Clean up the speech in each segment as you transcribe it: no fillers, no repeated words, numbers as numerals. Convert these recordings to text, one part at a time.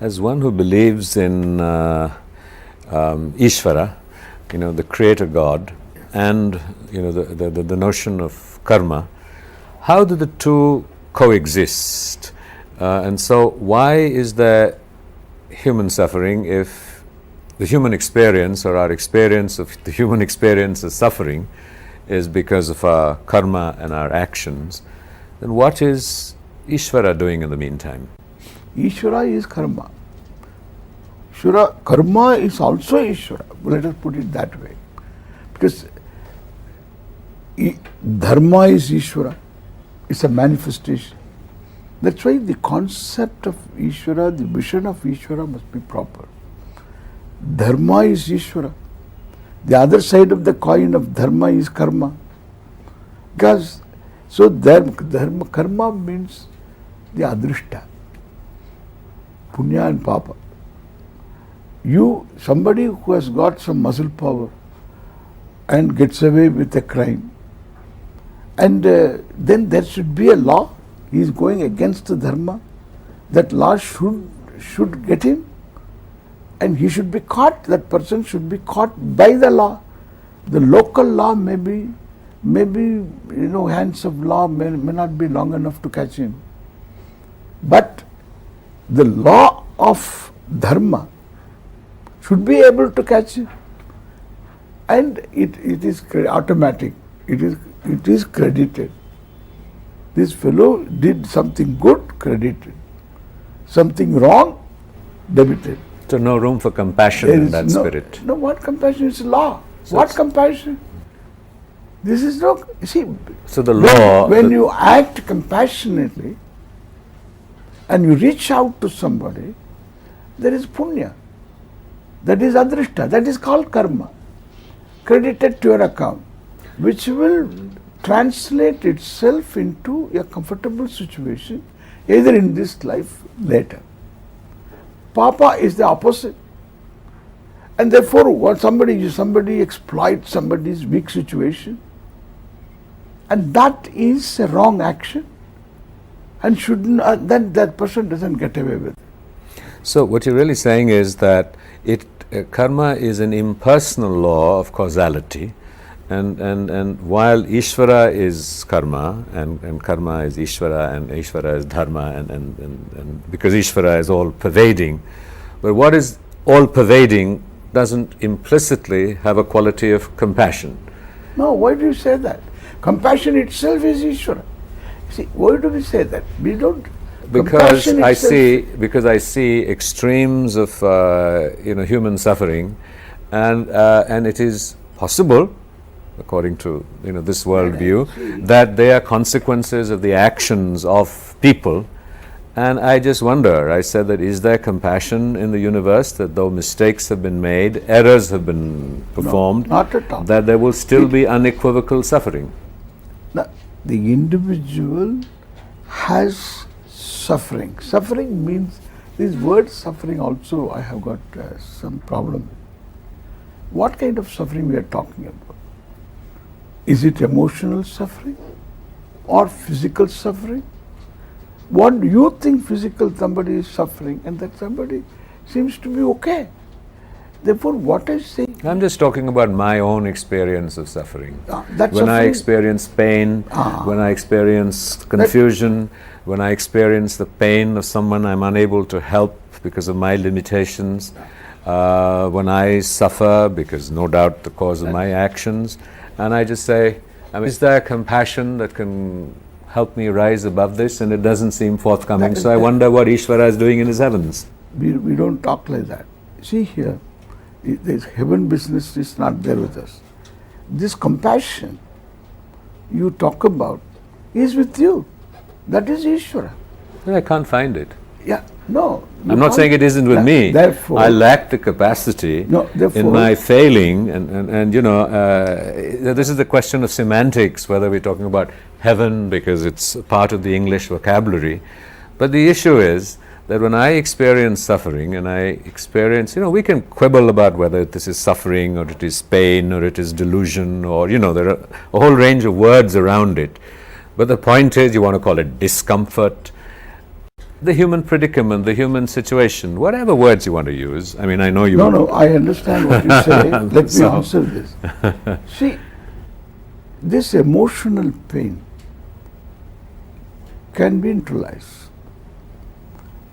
As one who believes in Ishvara, the creator God, and the notion of karma, how do the two coexist? And so why is there human suffering if the human experience, or our experience of the human experience as suffering, is because of our karma and our actions? Then what is Ishvara doing in the meantime? Ishvara is karma. Karma is also Ishvara. Let us put it that way. Because dharma is Ishvara. It's a manifestation. That's why the concept of Ishvara, the vision of Ishvara must be proper. Dharma is Ishvara. The other side of the coin of dharma is karma. Because, so karma means the adrishta, punya and papa. Somebody who has got some muscle power and gets away with a crime, and then there should be a law. He is going against the dharma. That law should get him, and he should be caught. That person should be caught by the law. The local law maybe hands of law may not be long enough to catch him. But the law of dharma should be able to catch him, and it is automatic. It is credited. This fellow did something good, credited. Something wrong, debited. So no room for compassion in that spirit. No, what compassion? It's law. So what compassion? This is no. See. So the law. When you act compassionately, and you reach out to somebody, there is punya. That is adrishta. That is called karma, credited to your account, which will translate itself into a comfortable situation, either in this life, later. Papa is the opposite, and therefore, when somebody exploits somebody's weak situation, and that is a wrong action, and shouldn't. Then that person doesn't get away with it. So what you're really saying is that karma is an impersonal law of causality, and while Ishvara is karma, and karma is Ishvara, and Ishvara is dharma, and because Ishvara is all pervading, but what is all pervading doesn't implicitly have a quality of compassion. No, why do you say that? Compassion itself is Ishvara. See, why do we say that? We don't. Because I see extremes of human suffering, and it is possible, according to this worldview, that they are consequences of the actions of people. And I just wonder, I said that is there compassion in the universe, that though mistakes have been made, errors have been performed, no, not at all, that there will still be unequivocal suffering? No, the individual has suffering. Suffering means, this word suffering also I have got some problem with. What kind of suffering we are talking about? Is it emotional suffering or physical suffering? What do you think physical somebody is suffering, and that somebody seems to be okay? Therefore, what I say, I'm just talking about my own experience of suffering. When I experience pain, when I experience confusion, when I experience the pain of someone I'm unable to help because of my limitations, when I suffer because no doubt the cause of my actions, and I just say, is there compassion that can help me rise above this? And it doesn't seem forthcoming, so I wonder what Ishvara is doing in his heavens. We don't talk like that. See here, this heaven business is not there with us. This compassion you talk about is with you. That is Ishvara. But I can't find it. Yeah, no. I'm not saying it isn't with me. Therefore, I lack the capacity in my failing, and this is the question of semantics, whether we're talking about heaven because it's part of the English vocabulary. But the issue is that when I experience suffering, and I experience, we can quibble about whether this is suffering or it is pain or it is delusion, or there are a whole range of words around it. But the point is, you want to call it discomfort. the human predicament, the human situation, whatever words you want to use. I mean, I know you... No, I understand what you say. Let me answer this. See, this emotional pain can be neutralized.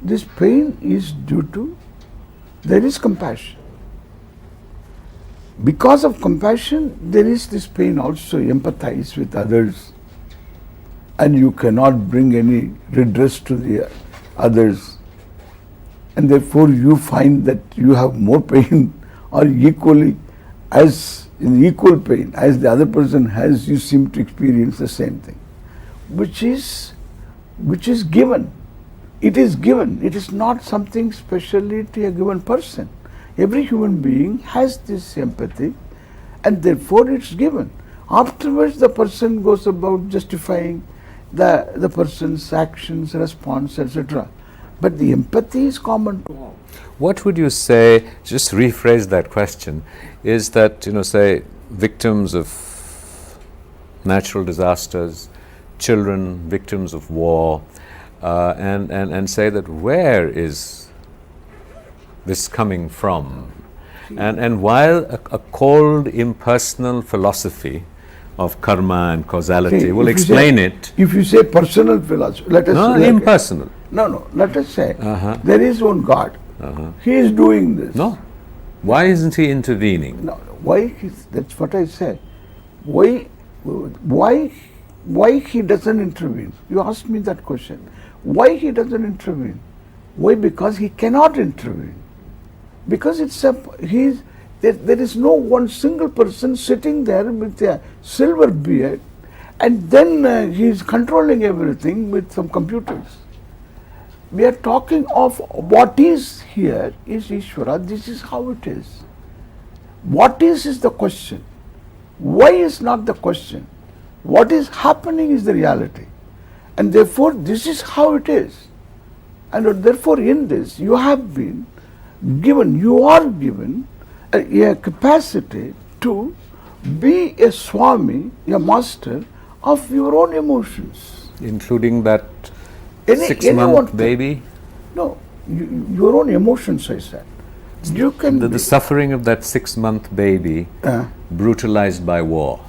This pain is due to, there is compassion. Because of compassion, there is this pain also, empathize with others, and you cannot bring any redress to the others, and therefore you find that you have more pain or equally as in equal pain as the other person has, you seem to experience the same thing, which is given. It is given. It is not something specially to a given person. Every human being has this empathy, and therefore it's given. Afterwards, the person goes about justifying the person's actions, response, etc. But the empathy is common to all. What would you say, just rephrase that question, is that, say, victims of natural disasters, children, victims of war, and say that where is this coming from? And while a cold, impersonal philosophy of karma and causality will explain it. If you say personal philosophy, let us say... impersonal. No, let us say there is one God. He is doing this. No. Why isn't he intervening? No, why? That's what I said. Why he doesn't intervene? You asked me that question. Why he doesn't intervene? Why? Because he cannot intervene. Because there is no one single person sitting there with a silver beard, and then he is controlling everything with some computers. We are talking of what is here is Ishvara. This is how it is. What is the question. Why is not the question. What is happening is the reality. And therefore, this is how it is. And therefore, in this, you have been given, you are given a capacity to be a Swami, a master of your own emotions. Including that 6-month baby? No, your own emotions, I said. You can the suffering of that 6-month baby brutalized by war.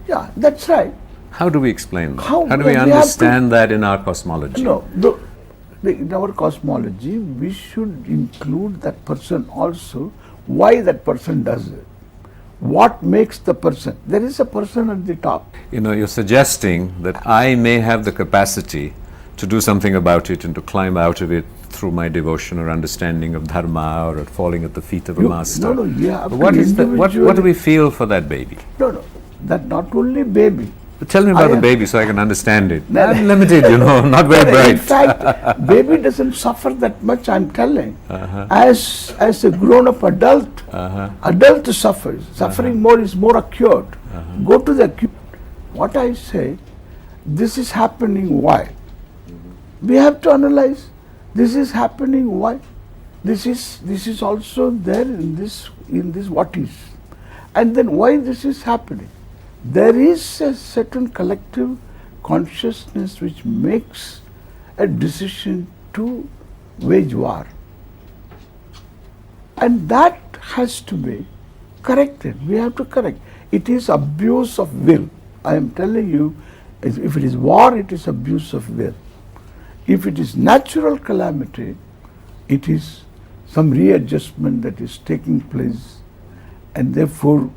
Yeah, that's right. How do we explain that? How do we understand that in our cosmology? No, in our cosmology, we should include that person also, why that person does it. What makes the person? There is a person at the top. You're suggesting that I may have the capacity to do something about it and to climb out of it through my devotion or understanding of dharma or falling at the feet of a master. No, you have what do we feel for that baby? No, that not only baby. But tell me about the baby so I can understand it. I'm limited, not very bright. In fact, baby doesn't suffer that much, I'm telling. As a grown-up adult, adult suffers. Suffering more is more acute. Go to the acute. What I say, this is happening why? We have to analyze. This is happening why? This is also there in this what is. And then why this is happening? There is a certain collective consciousness which makes a decision to wage war. And that has to be corrected. We have to correct. It is abuse of will. I am telling you, if it is war, it is abuse of will. If it is natural calamity, it is some readjustment that is taking place, and therefore,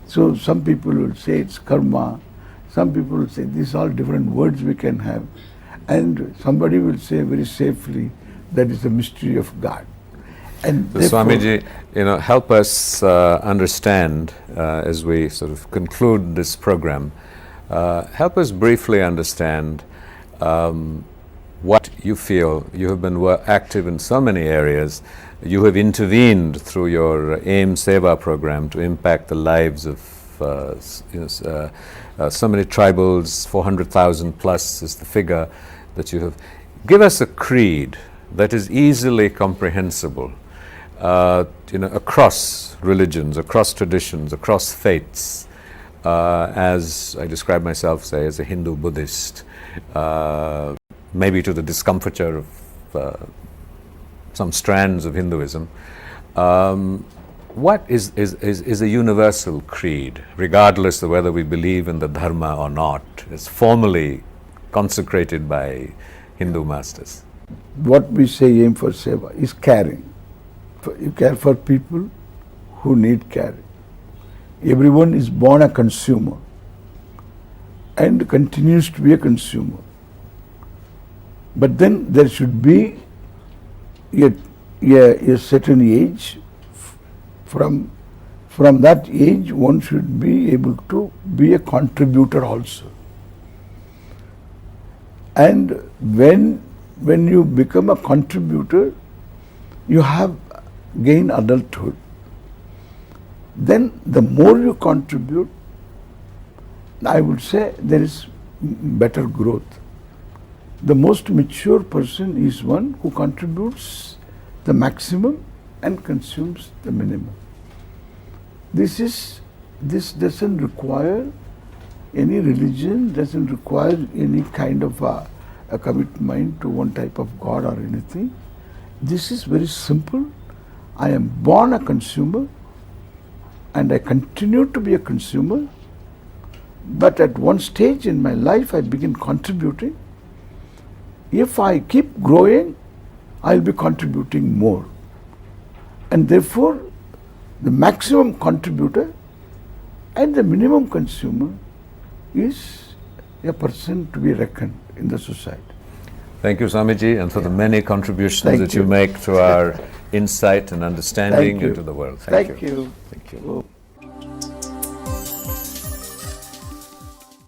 so some people will say it's karma, some people will say these are all different words we can have, and somebody will say very safely that is the mystery of God. And so Swamiji, help us understand as we sort of conclude this program. Help us briefly understand what you feel. You have been active in so many areas. You have intervened through your AIM Seva program to impact the lives of so many tribals. 400,000 plus is the figure that you have. Give us a creed that is easily comprehensible, across religions, across traditions, across faiths. As I describe myself, say, as a Hindu Buddhist, maybe to the discomfiture of some strands of Hinduism. What is a universal creed, regardless of whether we believe in the dharma or not? It's formally consecrated by Hindu masters. What we say aim for seva is caring. You care for people who need caring. Everyone is born a consumer and continues to be a consumer. But then there should be a certain age. From that age, one should be able to be a contributor also. And when you become a contributor, you have gained adulthood. Then the more you contribute, I would say there is better growth. The most mature person is one who contributes the maximum and consumes the minimum. This doesn't require any religion, doesn't require any kind of a commitment to one type of God or anything. This is very simple. I am born a consumer and I continue to be a consumer, but at one stage in my life I begin contributing. If I keep growing, I'll be contributing more. And therefore, the maximum contributor and the minimum consumer is a person to be reckoned in the society. Thank you, Swamiji, and for the many contributions that you make to our insight and understanding into the world. Thank you. Thank you.